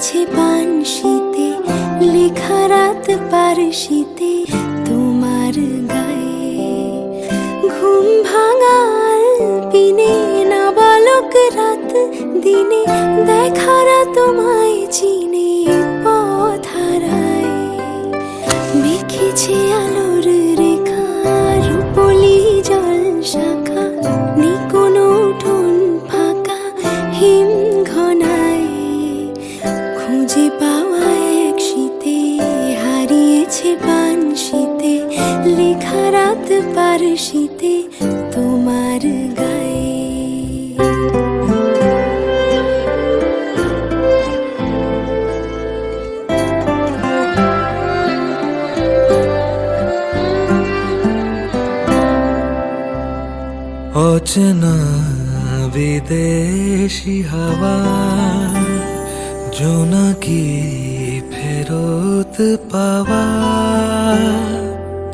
হারিয়েছে বানশিতে লেখা রাত পারশিতে তোমার গায়ে ঘুম ভাঙাল পিনে নাবালক রাত দিনে দেখারা তোমায় চিনে পথ হারায় মেখেছে আলোর রেখা রূপলি জল শাখা নিকোনো উঠোন ফাঁকা হিম ঘনায় খুঁজে পাওয়া এক শীতে হারিয়েছে বানশিতে লেখা রাত পারশিতে তোমার গায়ে অচেনা বিদেশি হাওয়া জোনাকি ফেরত পাওয়া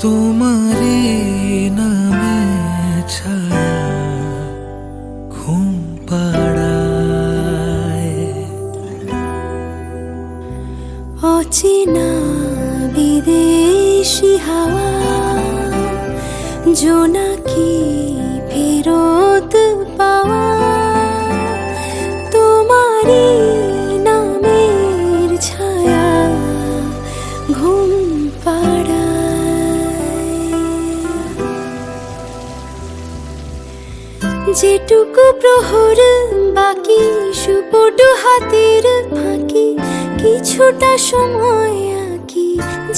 তোমারই নামে ছায়া ঘুম পাড়ায় অচেনা বিদেশি হাওয়া জোনাকি ফেরত পাওয়া তোমারই নামের ছায়া ঘুম পাড়ায় যেটুকু প্রহর বাকি সুপটু হাতের ফাঁকি কিছুটা সময় আঁকি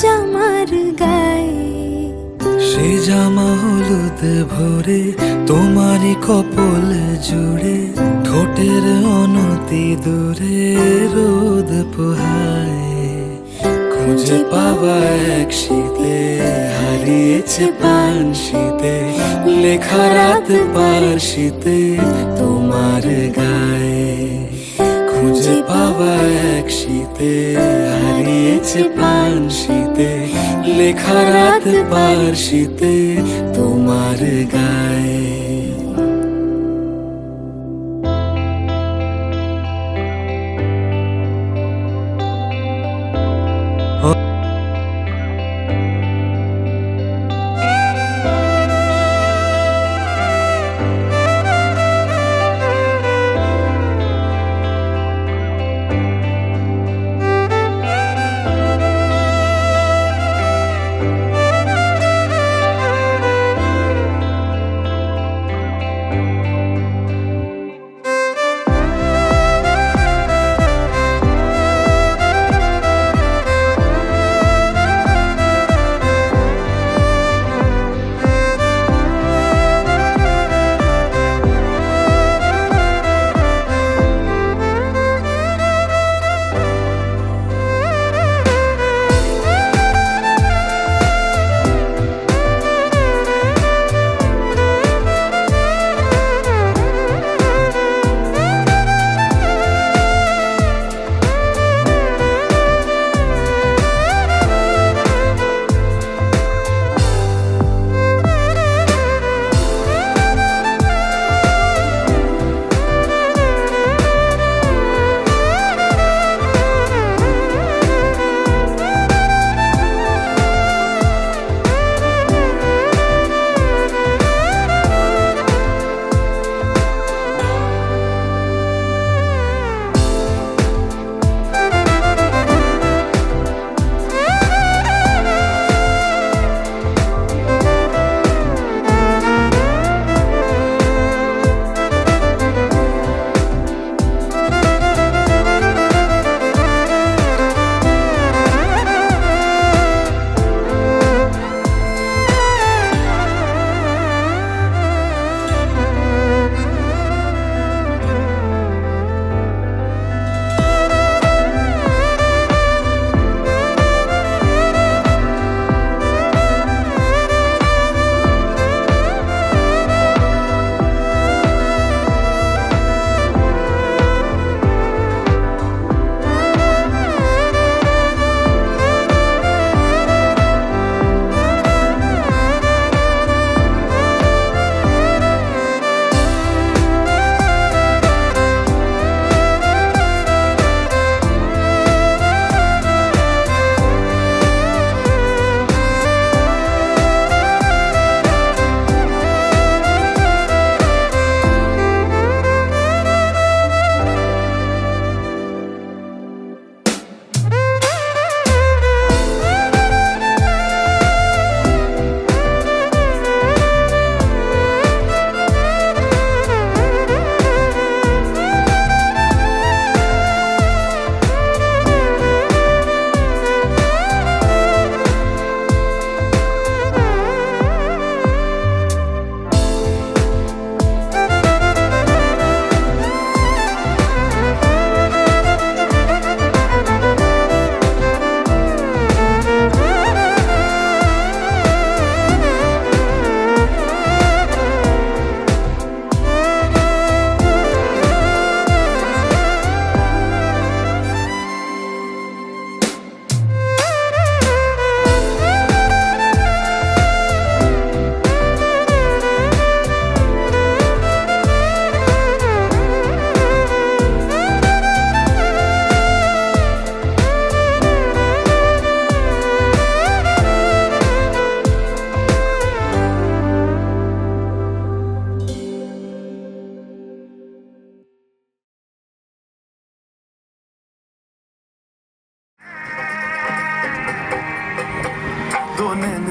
জামার গায়ে সে জামা হলুদ ভরে তোমারই কপল জুড়ে ঠোঁটের অনতি দূরে রোদ পোহায় খুঁজে পাওয়া এক শীতে হারিয়েছে বানশিতে লেখা রাত পারশিতে তোমার গায়ে খুঁজে পাওয়া এক শীতে হারিয়েছে বানশিতে লেখা রাত পারশিতে তোমার গায়ে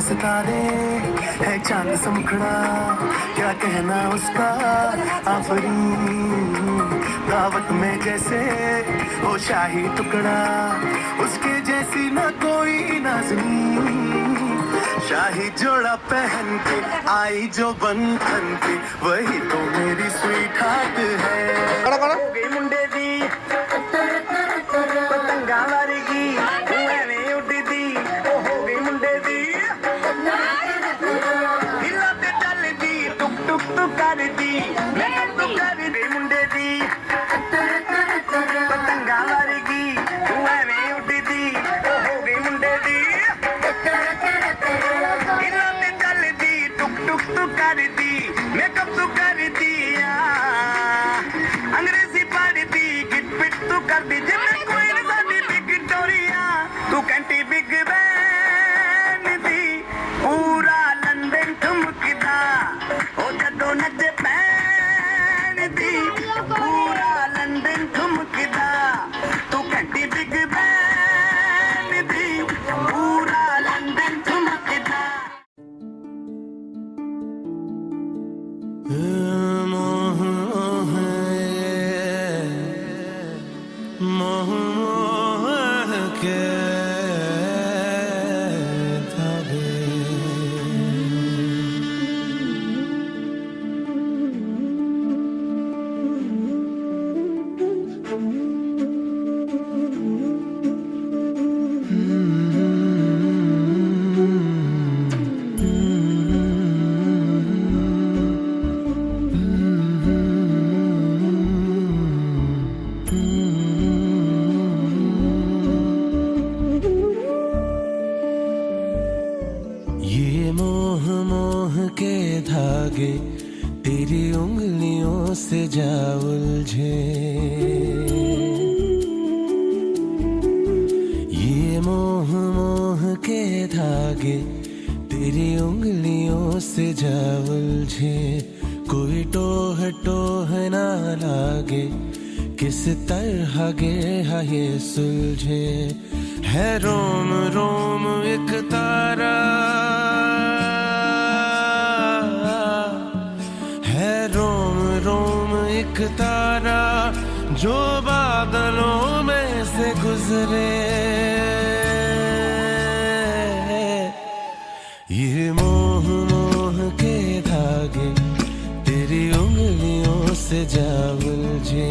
सितारे है चांद सा मुखड़ा क्या कहना उसका आफरी दावत में जैसे हो शाही टुकड़ा उसके जैसी ना कोई नाज़नीन शाही जोड़ा पहन के आई जो बंधन पे वही तो मेरी स्वीट हार्ट है हो गई मुंडे दी पतंगा वारेगी मैं उड़ी दी हो गई मुंडे दी हिलाते चल दी टुक टुक टुक कर दी मैं टुक कर दी मुंडे दी पतंगा वारेगी मैं उड़ी दी हो गई मुंडे दी हिलाते चल दी टुक टुक टुक कर दी मेकअप तू कर दिया अंग्रेजी पढ़ दी गिट पिट तू कर दी जिन्हें कोई नहीं विक्टोरिया तू कंटी बिग बैन दी पूरा लंदन ठुमकदा ओ जदों नच पैन दी पूरा लंदन ठुमकदा तू कंटी बिग बैन दी पूरा लंदन ठुमकदा ये मोह मोह के धागे तेरी उंगलियों से जा उलझे ये मोह मोह के धागे तेरी उंगलियों से जा उलझे कोई टोह टोह ना लागे किस तरह गे ये सुलझे है रोम रोम एक तारा है रोम रोम एक तारा जो बादलों में से गुजरे ये मोह मोह के धागे तेरी उंगलियों से जा उलझे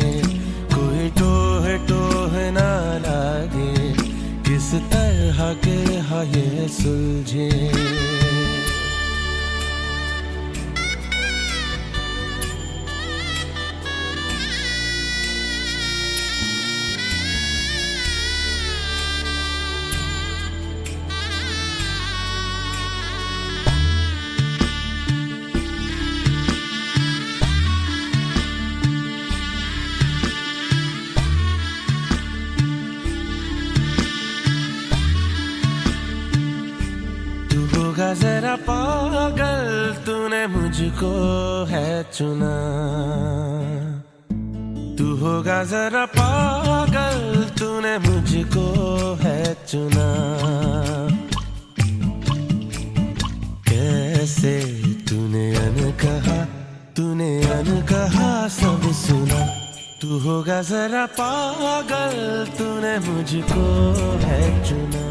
कोई टोह टोह ना लागे किस तरह के ये सुलझे जरा पागल तूने मुझको है चुना तू होगा जरा पागल तूने मुझको है चुना कैसे तूने अनकहा सब सुना तू होगा जरा पागल तूने मुझको है चुना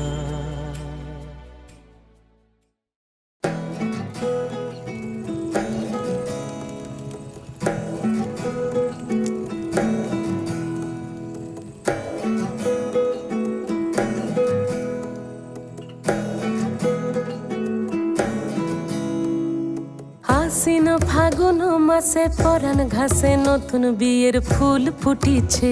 আশ্বিন ফাগুন মাসে পরাণ ঘাসে নতুন বিয়ের ফুল ফুটিছে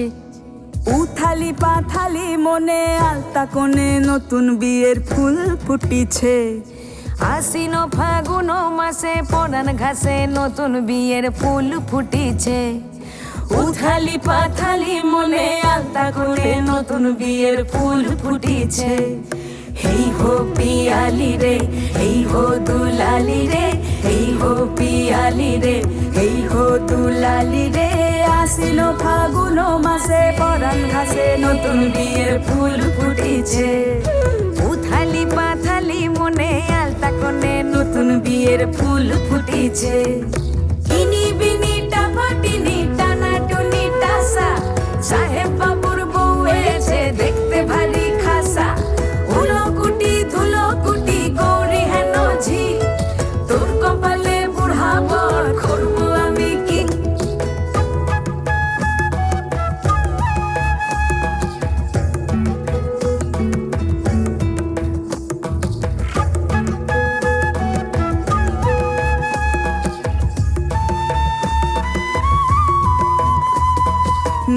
উথালি পাথালি মনে আলতা কোণে নতুন বিয়ের ফুল ফুটিছে আশ্বিন ফাগুন মাসে পরাণ ঘাসে নতুন বিয়ের ফুল ফুটিছে উথালি পাথালি মনে আলতা কোণে নতুন বিয়ের ফুল ফুটিছে হেই হো পিয়ালি রে হেই হো দুলালি রে হেই হো পিয়ালি রে হেই হো দুলালি রে আসিল ফাগুন মাসে পরাণ ঘাসে নতুন বিয়ের ফুল ফুটিছে উথালি পাথালি মনে আলতা বিয়ের ফুল ফুটিছে। কিনি বিনি টাপাটিনি টানা টুনি টাসা, সাহেব বাবুর বউ এসে দেখতে ভারী খাসা। উলো কুটি ধুলো কুটি গৌরী হেন ঝি, তোর কপালে বুড়া বর করবো আমি কি।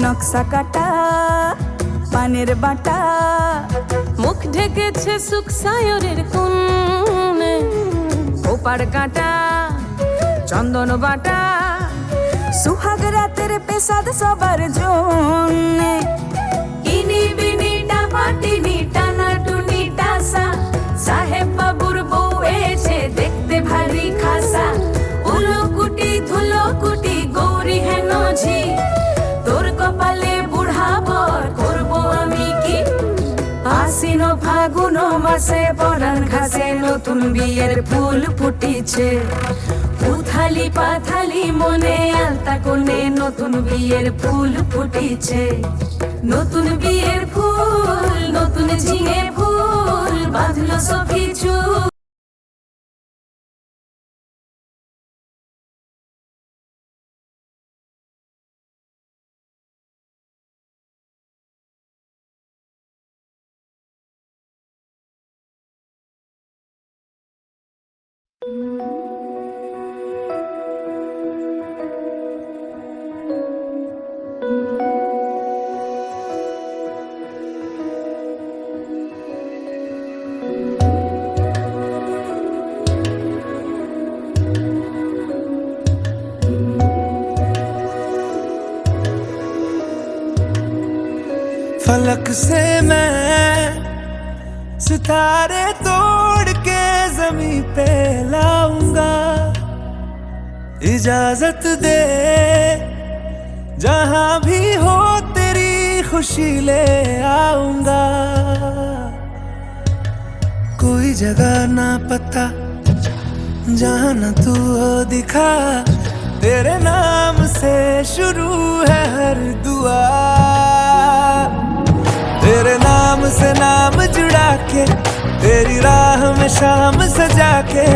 নকশা কাটা পানের বাটা, মুখ ঢেকেছে সুখ সায়রের কোণে। ওপার কাটা চন্দন বাটা, সুহাগ রাতের পেশাদ সবার জন্যে। ইনি বিনি টাপাটিনি টানা টুনি টাসা, সাহেব বাবুর বউ এসে দেখতে ভারী খাসা। উলো কুটি ধুলো কুটি গৌরী হেন ঝি, তোর কপালে বুড়া বর করবো আমি কি। আশ্বিন ফাগুন মাসে পরাণ ঘাসে নতুন বিয়ের ফুল ফুটিছে। উথালি পাথালি মনে আলতা কোণে নতুন বিয়ের ফুল ফুটিছে। নতুন বিয়ের ফুল নতুন ঝিঙে ফুল বাঁধলো সখী চুল। फलक से मैं सितारे तोड़ के जमीन पे लाऊंगा। इजाजत दे जहां भी हो तेरी खुशी ले आऊंगा। कोई जगह ना पता जहां न तू हो दिखा, तेरे नाम से शुरू है हर दुआ। तेरे नाम से नाम जुड़ा के, तेरी राह में शाम सजा के,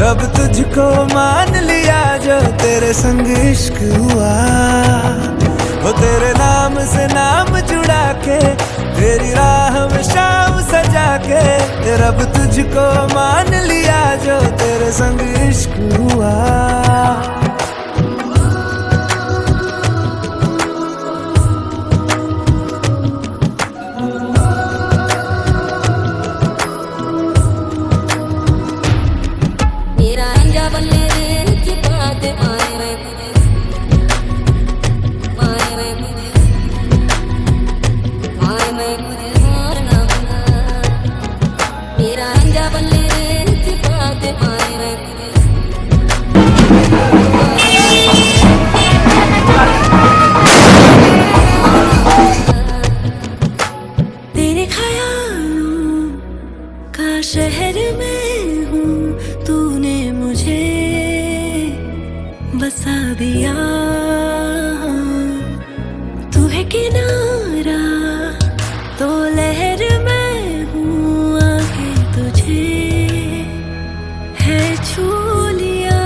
रब तुझको मान लिया जो तेरे संग इश्क हुआ। वो तेरे नाम से नाम जुड़ा के, तेरी राह में शाम सजा के, रब तुझको मान लिया जो तेरे संग इश्क हुआ। तेरे ख्यालों का शहर में हूँ, तूने मुझे बसा दिया। तू है किनारा तो लहर में हूँ, आके तुझे है छू लिया।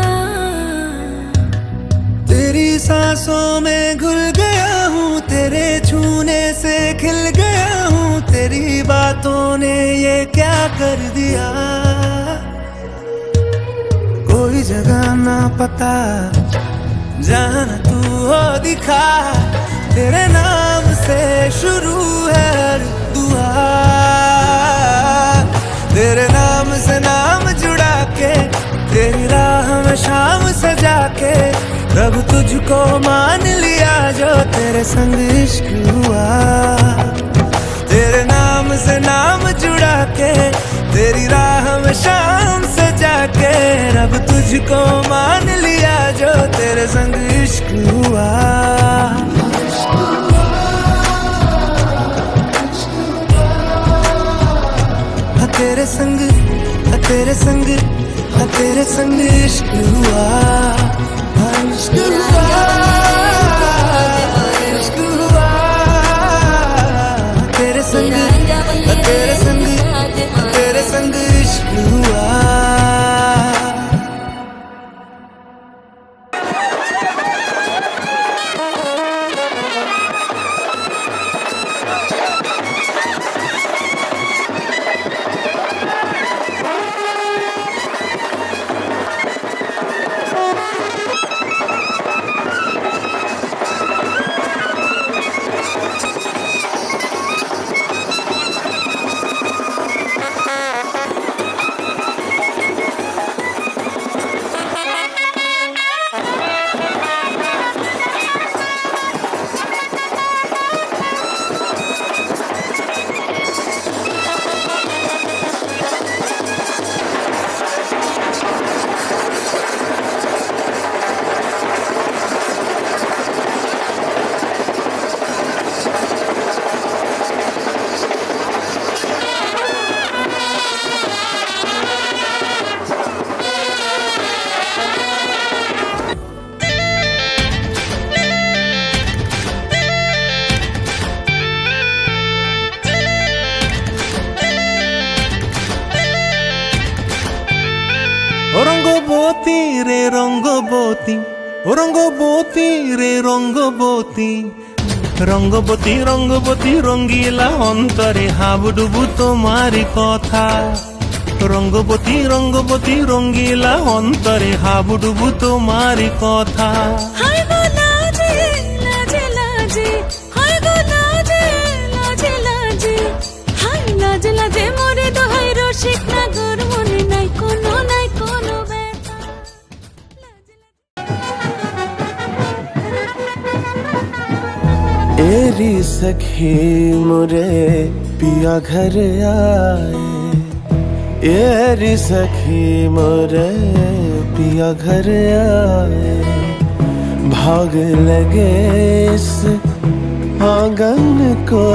तेरी सांसों में घुल गया हूँ, तेरे छूने से खिल गया हूँ। तेरी बातों ने ये क्या कर दिया। कोई जगह ना पता जहां न तू हो दिखा, तेरे नाम से शुरू है हर दुआ। तेरे नाम से नाम जुड़ा के, तेरी राह में शाम सजा के, रब तुझको मान लिया जो तेरे संग इश्क हुआ। तेरे नाम से नाम जुड़ा के, तेरी राह में शाम सजा के, रब तुझको मान लिया जो तेरे संग इश्क हुआ। तेरे संग तेरे संग इश्क हुआ, इश्क हुआ, इश्क हुआ, तेरे संग, तेरे संग, तेरे संग इश्क हुआ। রঙ্গবতী রে রঙ্গবতী, ও রঙ্গবতী রে রঙ্গবতী, রঙ্গবতী রঙ্গবতী রঙ্গিলা অন্তরে হাবুডুবু তোমারি কথা। রঙ্গবতী রঙ্গবতী রঙ্গিলা অন্তরে হাবুডুবু তোমারি কথা। হায় গো লাজে লাজে লাজে, হায় গো লাজে লাজে লাজে, হায় লাজে লাজে মোরে দোহাই রসিক নাগর মনে নাই কোনো ব্যথা। एरी सखी मुरे पिया घर आए, एरी सखी मुरे पिया घर आए, भाग लगे इस आंगन को,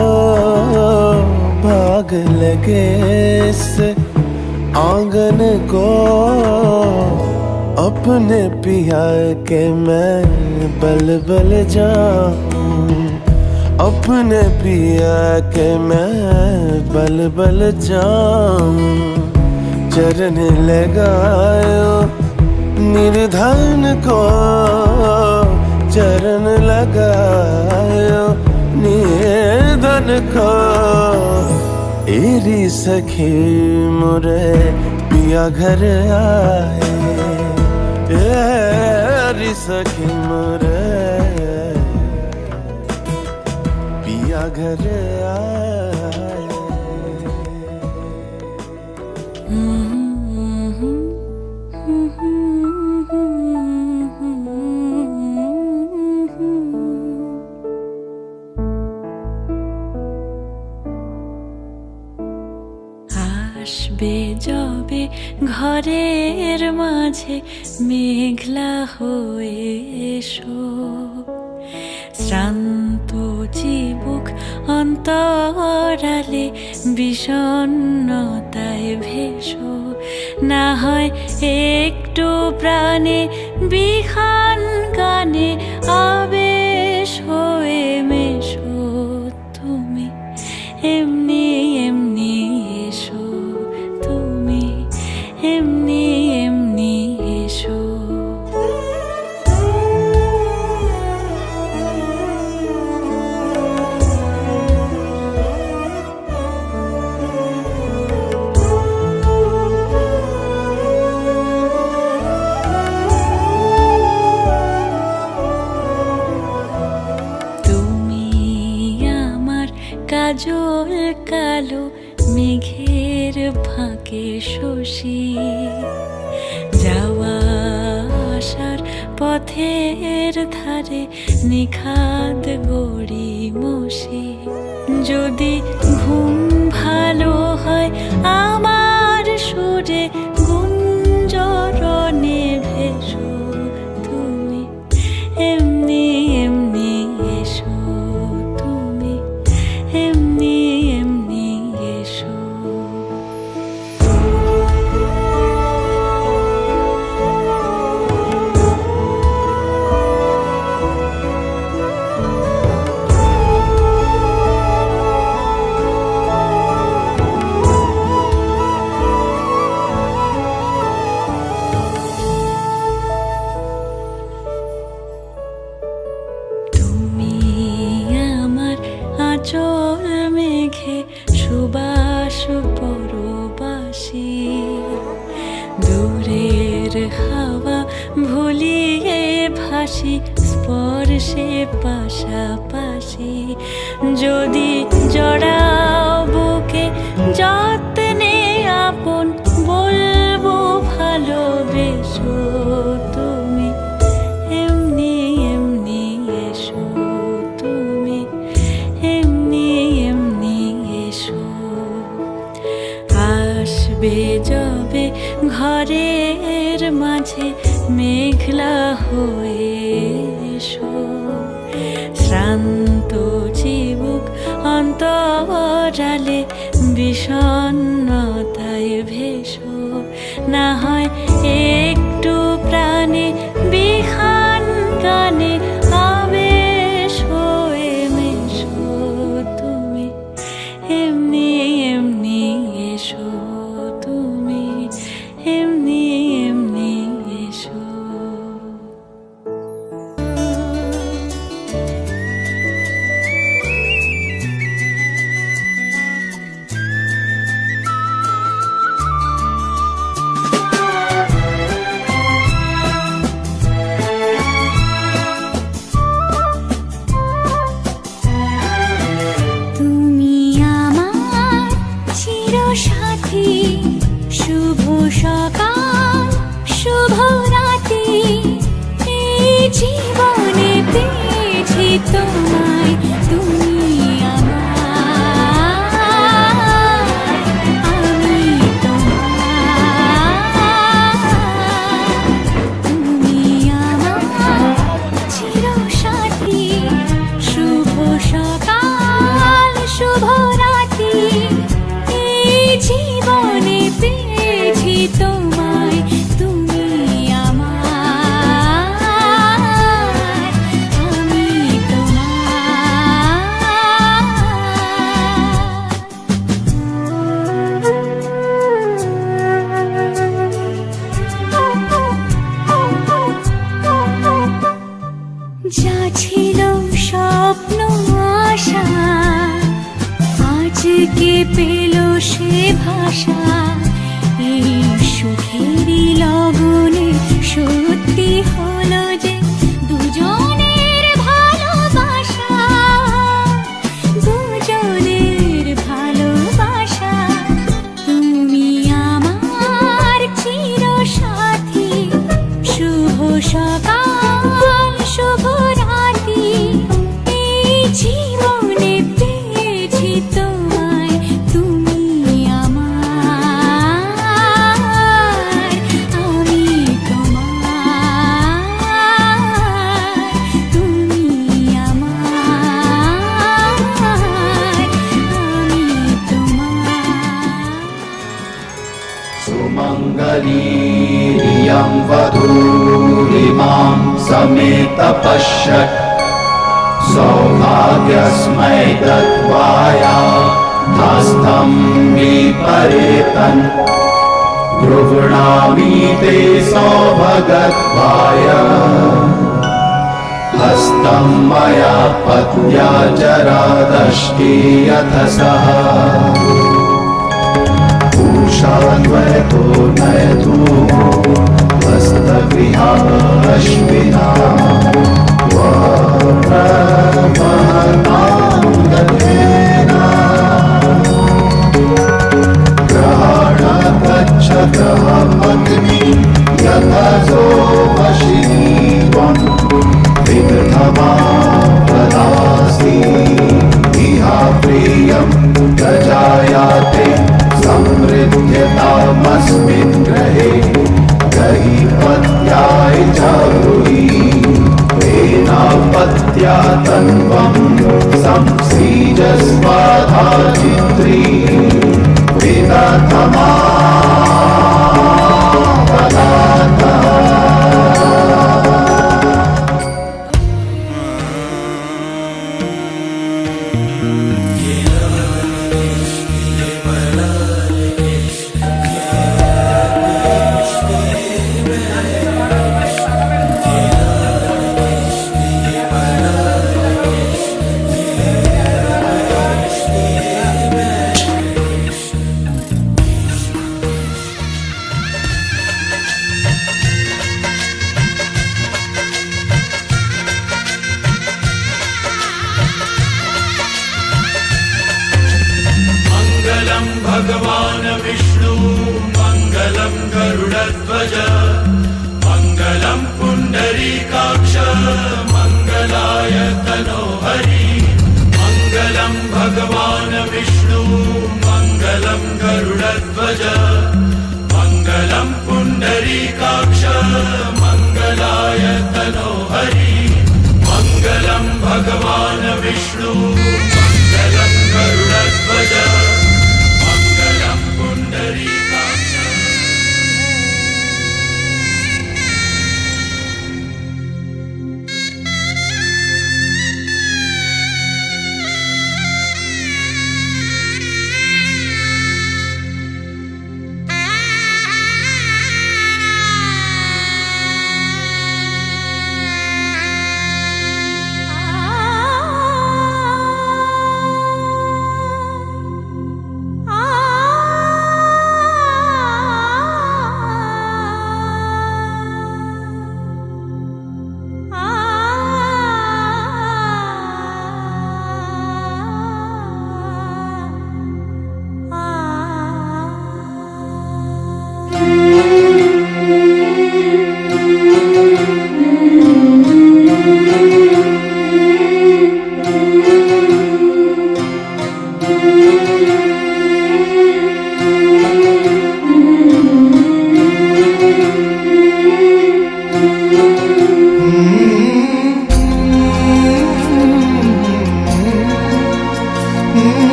भाग लगे इस आंगन को, अपने पिया के मैं बल बल जाऊं, अपने पिया के मैं बल बल जाऊं। चरण लगायो निर्धन को, चरण लगायो निर्धन को, एरी सखी मुरे पिया घर आए, एरी सखी मुरे पिया घर आए। আসবে যবে ঘরের মাঝে মেঘলা হয়ে এসো, শ্রান্ত চিবুক অন্তরালে বিষণ্ণতায় ভেসো, না হয় একটু প্রাণে বিহান গানে আবেশ হয়ে মেশো, তুমি এমনি এমনি এসো, তুমি এমনি এমনি এসো। কাজল কালো মেঘের ফাঁকে শশী, যাওয়া আসার পথের ধারে নিখাদ গড়ি মশি। যদি ঘুম ভালো হয় আমার সুরে গুঞ্জরণে ভেসো, তুমি এমনি এমনি এসো, তুমি এমনি এমনি এসো। মুখে সুবাস পরবাসী, দূরের হাওয়া ভুলিয়ে ভাসি স্পর্শে পাশাপাশি। যদি জড়াও বুকে যত্নে আপন, বলবো ভালোবেসো তুমি, এমনি এমনি এসো তুমি, এমনি এমনি এসো। আসবে যবে ঘরের মাঝে মেঘলা হয়ে এসো, শ্রান্ত চিবুক অন্তরালে বিষণ্ণতায় ভেসো। না হয় একটু প্রাণে বিহান গানে আবেশ হয়ে মেশো তুমি, এমনি এমনি এসো তুমি, এমনি এমনি এসো। তুমি আমার চিরসাথী, শুভ সকাল শুভ রাতি, এই জীবনে পেয়েছি তোমায়, তুমি আমার, আমি তোমার। তুমি আমার চিরসাথী, শুভ সকাল শুভ রাতি, এই জীবনে পেয়েছি তোমায়, তুমি আমার, আমি তোমার। যা ছিল স্বপ্ন আশা, আজকে পেল সে ভাষা, এই সুখেরই লগনে সত্যি হলো যে দুজনের ভালোবাসা, দুজনের ভালোবাসা। তুমি আমার চিরসাথী, শুভ সকাল শুভ রাতি, এই জীবনে পেয়েছি তোমায়, তুমি আমার, আমি তোমার। তুমি আমার, আমি তোমার। सुमङ्गलीरियं वधूरिमां समेत पश्यत्, सौभाग्यस्मै दत्वाया हस्तं विपरेतन्, गृह्णामि ते सौभगत्वाय हस्तं मया पत्या जरादष्टि यथ सः। उषाद्वैतो नयतु हस्तविहाश्विना, वाप्रमहताङ्गतेना ग्रहाणागच्छ ग्रहपत्नी यथसो वशिनीवन्, विदधमापदासि इहा प्रियं गजाय भगवान् विष्णु मङ्गलं गरुडध्वज मङ्गलं पुण्डरीकाक्ष मङ्गलाय तनोहरि मङ्गलं भगवान् विष्णु मङ्गलं गरुडध्वज मङ्गलं पुण्डरीकाक्ष मङ्गलाय तनोहरि मङ्गलं भगवान् विष्णु मङ्गलं गरुडध्वज मङ्गलं पुण्डरीकाक्ष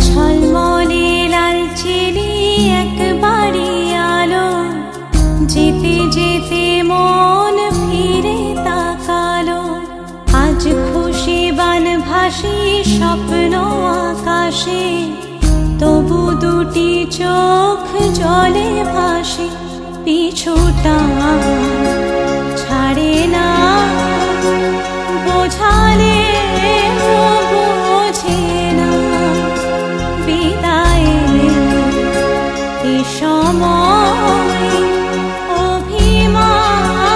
ঝলমলে লাল চিনি একবারে আলো যেতে যেতে মন ফিরে তাকালো আজ খুশি বান ভাসি স্বপ্ন আকাশে তবু দুটি চোখ জলে ভাসে পিছুটা ছাড়ে না বোঝালে বোঝে না বিদায় এ সময় অভিমান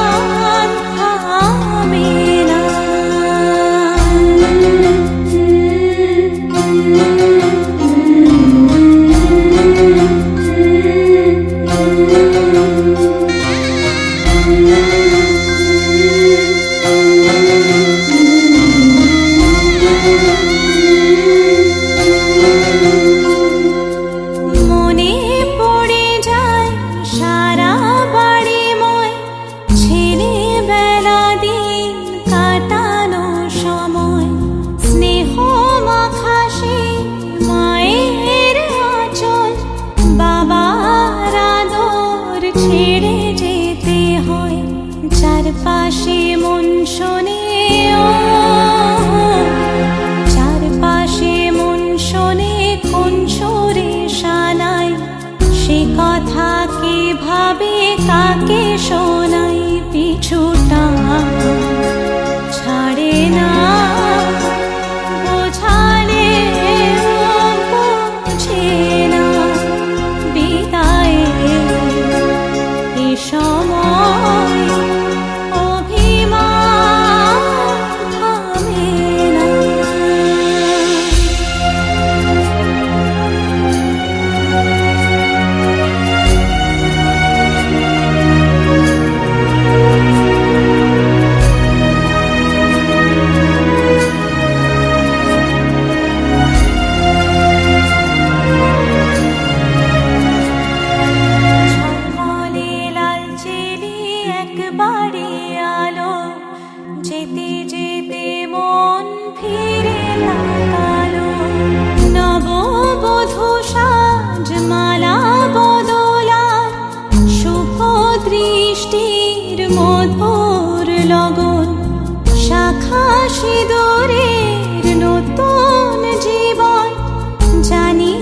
থামে না মনে পড়ে যায় সারা বাড়িময় ছেলেবেলা দিন কাটানো সময় স্নেহ মাখাসে মায়ের আঁচল বাবার আদর ছেড়ে যেতে হয় চারপাশে মন শোনে চারপাশে মন শোনে কোন সুরে শানায় সে কথা কে ভাবে কাকে শোনাই পিছুটা ছাড়ে না বোঝালে বোঝে না বিদায় এ সময় অভিমান থামে না ঝলমলে লাল চিনি একবারে আলো যেতে যেতে মন ফিরে তাকালো নববধূ সাজ মালা বদলা শুভ দৃষ্টির মধুর লগন শাখা সিঁদুরের নতুন জীবন জানি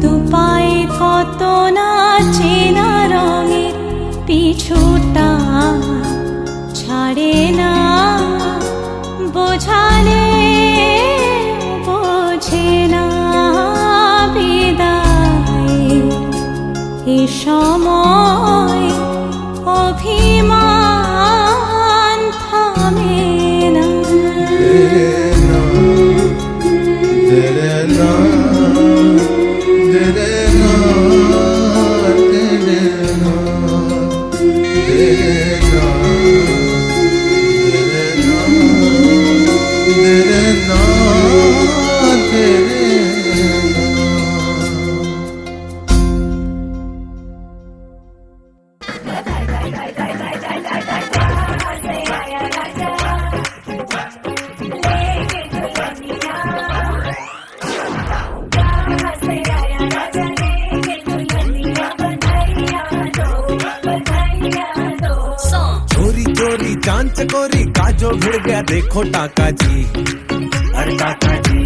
দুপায়ে কত না চেনা রঙের পিছুটা ছাড়ে না, বোঝালে বোঝে না বিদায় এ সময় অভিমান থামে না। चोरी चोरी चांद चकोरी काजो भिड़ गया देखो टाका जी, अरे टाका जी।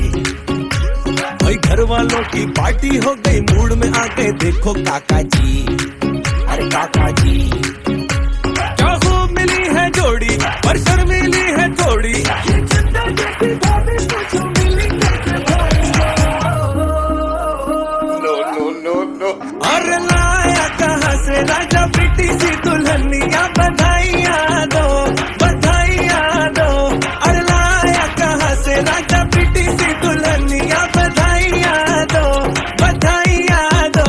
भाई घर वालों की पार्टी हो गई, मूड में आ गए देखो काका जी, अरे काका जी। क्या खूब मिली है जोड़ी पर शर्मीली है थोड़ी, अरे लाया कहाँ से राजा बेटी सी दुल्हनिया, बधाइयाँ दो बधाइयाँ दो। अरे लाया कहाँ से राजा बेटी सी दुल्हनिया, बधाइयाँ दो बधाइयाँ दो।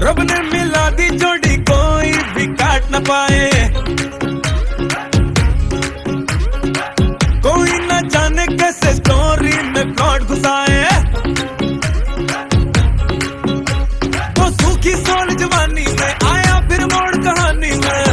रब ने मिला दी जोड़ी कोई भी काट न पाए, कोई न जाने कैसे स्टोरी में प्लॉट घुसाए। तो सूखी सोल जवानी में आया फिर मोड़ कहानी में,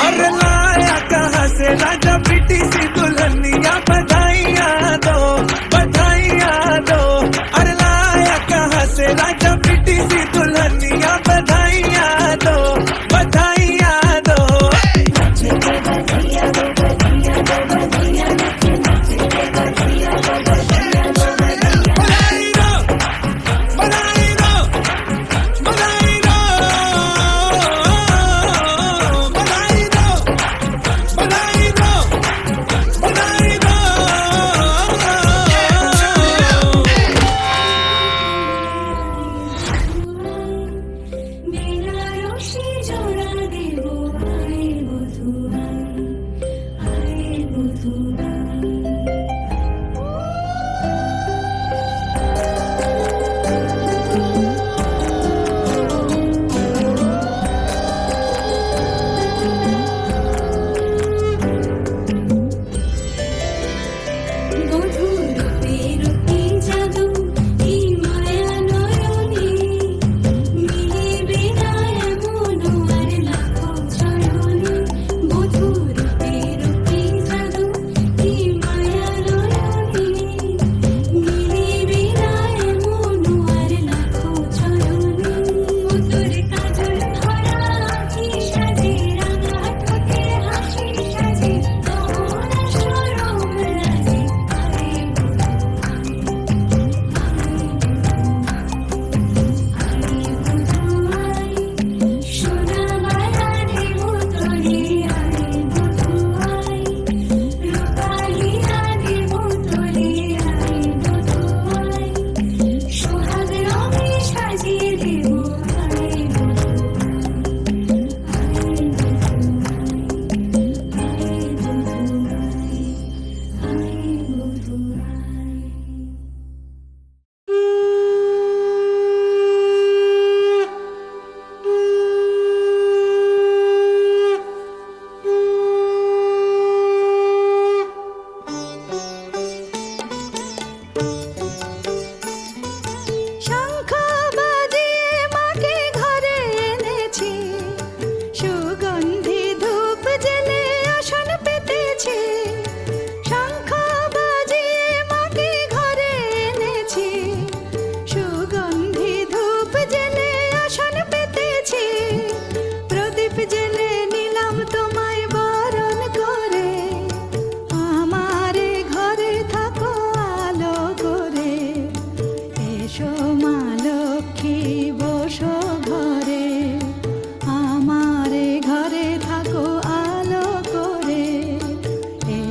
अरे लाया कहाँ से राजा बेटी सी दुल्हनिया, बधाइयाँ दो बधाइयाँ दो। अरे लाया कहाँ से राजा बेटी सी दुल्हनिया, बधाइयाँ दो बधाइयाँ दो। बधाई दो बधाई दो बधाई दो बधाई दो बधाई दो बधाई दो।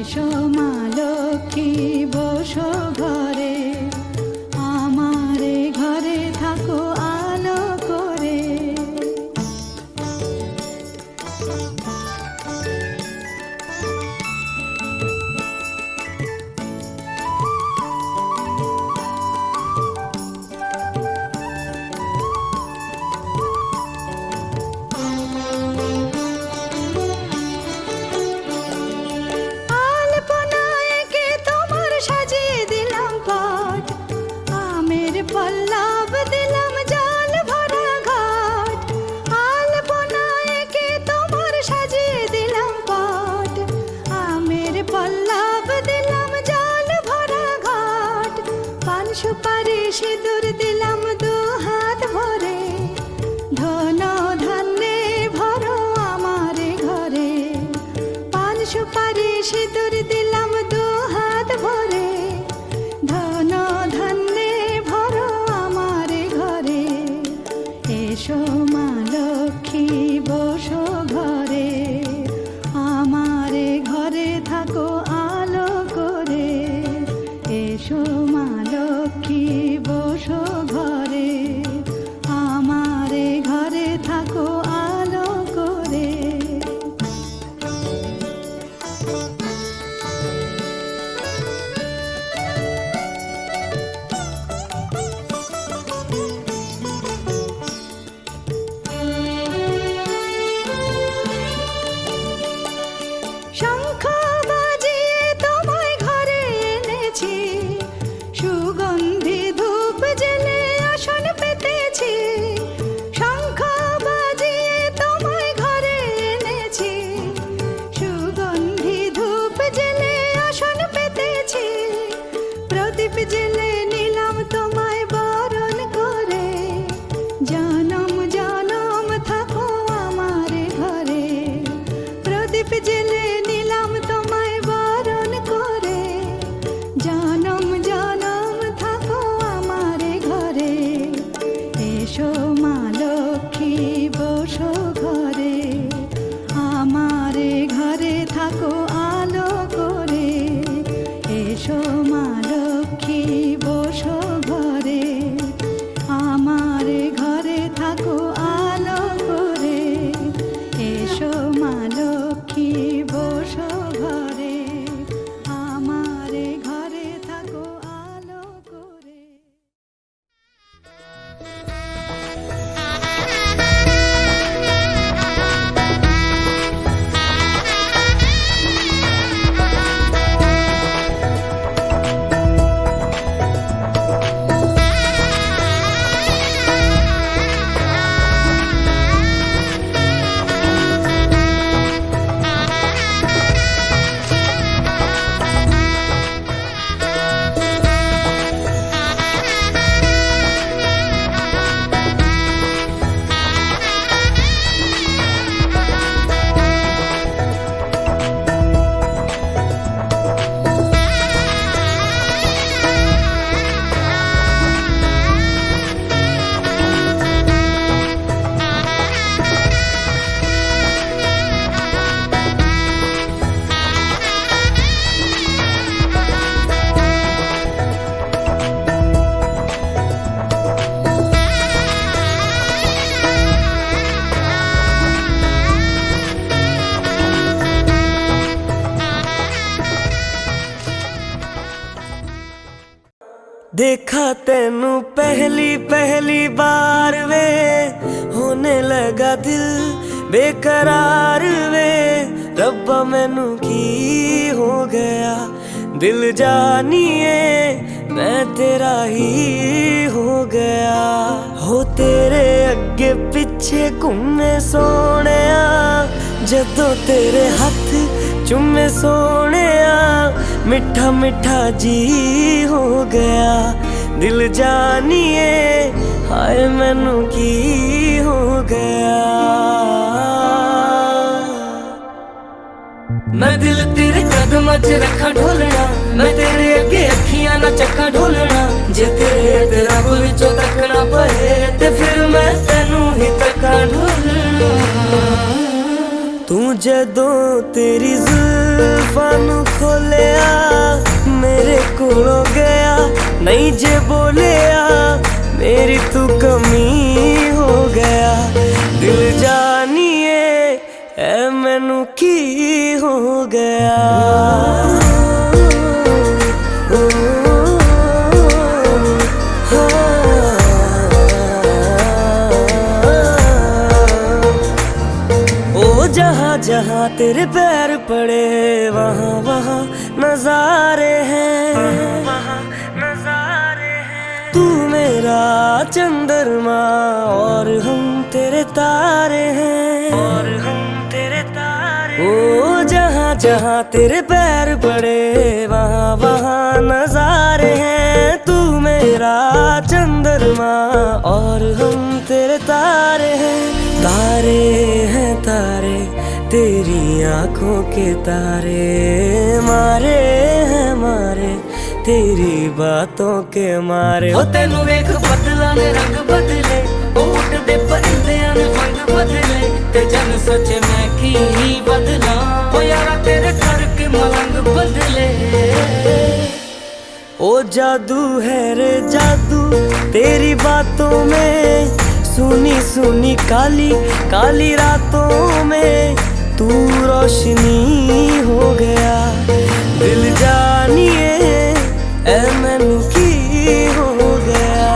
এসো মা লক্ষ্মী বসো ঘরে, আমারে ঘরে থাকো আলো করে। আলপনায় কে তোমার সাজিয়ে দিলাম পাট, আমের পল্লব দিলাম জল ভরা ঘাট। আলপনায় কে তোমার সাজিয়ে দিলাম পাট, আমের পল্লব দিলাম জল ভরা ঘাট। পান সুপারি সিঁদুর দিলাম দু হাত ভরে, ধন ধান্যে ভরো আমার ঘরে। পান সুপারি সিঁদুর দিলাম দু হাত ভরে, ধন ধান্যে ভরো আমার ঘরে। এসো মা লক্ষ্মী বসো ঘরে, আমার ঘরে থাকো আলো করে। এসো মা লক্ষ্মী বসো ঘরে, আমার ঘরে থাকো আলো করে। শঙ্খ বাজিয়ে তোমায় ঘরে এনেছি, সুগন্ধি ধূপ জেলে আসন পেতেছি। শঙ্খ বাজিয়ে তোমায় ঘরে এনেছি, সুগন্ধি ধূপ জেলে আসন পেতেছি। প্রদীপ জেলে নিলাম তোমায় বরণ করে, জনম জনম থাকো আমার ঘরে। প্রদীপ জেলে নিলাম তোমায় বরণ করে, জনম জনম থাকো আমার ঘরে। এসো মা লক্ষ্মী বসো ঘরে, আমার ঘরে থাকো আলো করে। এসো মা লক্ষ্মী বসো ঘরে, আমার ঘরে থাকো আলো করে। এসো মা লক্ষ্মী বসো ঘরে, আমার ঘরে থাকো আলো করে। देखा तेनू पहली पहली बार वे, होने लगा दिल बेकरार वे। रब्बा मैनू की हो गया, दिल जानिए मैं तेरा ही हो गया। हो तेरे अगे पिछे घूमे सोहणिया, जदों तेरे हथ चुमे सोहणिया। मिठा मिठा जी हो गया, दिल जानिए हाय मैनू की हो गया। मैं दिल तेरे कदमां च रखा ढोलना, मैं तेरे अगे अखियां ना चक्का ढोलना। जे तेरे ते रब विचों तकना पए ते फिर मैं तैनू ही तक्का ढोलना। तू जदों तेरी जुल्फां खोलिया मेरे कोलों गया नहीं जे बोलिया मेरी तू कमी हो गया दिल जानिए ऐ मैनू की हो गया जहाँ जहाँ तेरे पैर पड़े वहाँ वहाँ नजारे हैं तू मेरा चंद्रमा और हम तेरे तारे हैं ओ जहाँ जहाँ तेरे पैर पड़े वहाँ वहाँ नजारे हैं तू मेरा चंद्रमा और हम तेरे तारे हैं तारे तेरी आंखों के तारे मारे हैं मारे तेरी बातों के मारे हो तेनू वेख बदला ने रंग बदले ओ उड़दे परिंदियां ने पंख बदले ते जन सोचे मैं की बदला ओ यारा तेरे करके मलंग बदले ओ जादू है रे जादू तेरी बातों में सुनी सुनी काली काली रातों में तू रोशनी हो गया दिल जानिए ऐ मैनू की हो गया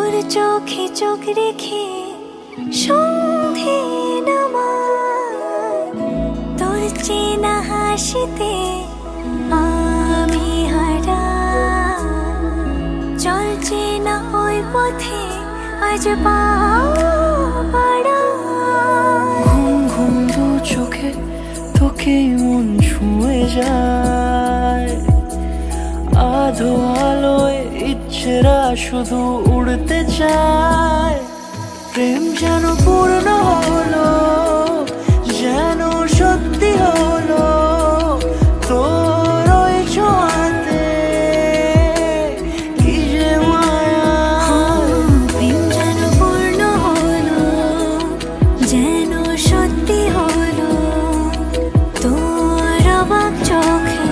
তোর চোখে চোখ রেখে সন্ধে নামায়, তোর চেনা হাসিতে আমি হারাই। চল চেনা ওই পথে আজ পা বাড়াই। ঘুম ঘুম দু চোখে তোকে মন ছুঁয়ে যায়, আধো আলোয় ইচ্ছেরা শুধু উড়তে চায়। প্রেম যেন পূর্ণ হলো, যেন সত্যি হলো তোর ওই ছোঁয়াতে, কি যে মায়া। প্রেম যেন পূর্ণ হলো, যেন সত্যি হলো তোর অবাক চোখে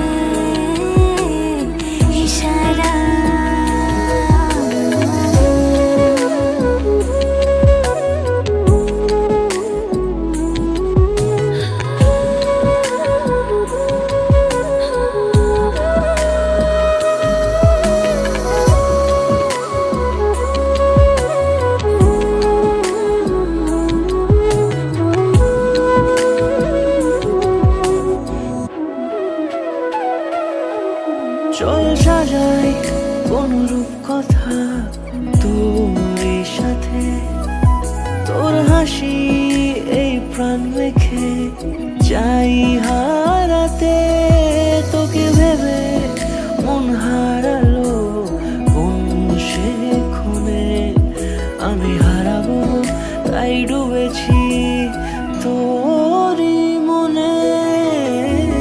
ইশারা। চল সাজাই কোন রূপ কথা তোর সাথে, তোর হাসি এই প্রাণ রেখে চাই হারাতে। তোকে ভেবে মন হারালো কোন সে ক্ষণে, আমি হারাবো তাই ডুবেছি তোরই মনে।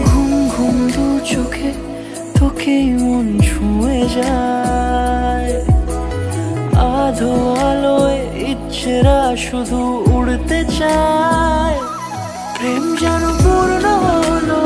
ঘুম ঘুম দু চোখে তোকে মন ছুঁয়ে যায়, আধো আলোয় ইচ্ছেরা শুধু উড়তে চায়। প্রেম যেন পূর্ণ হলো,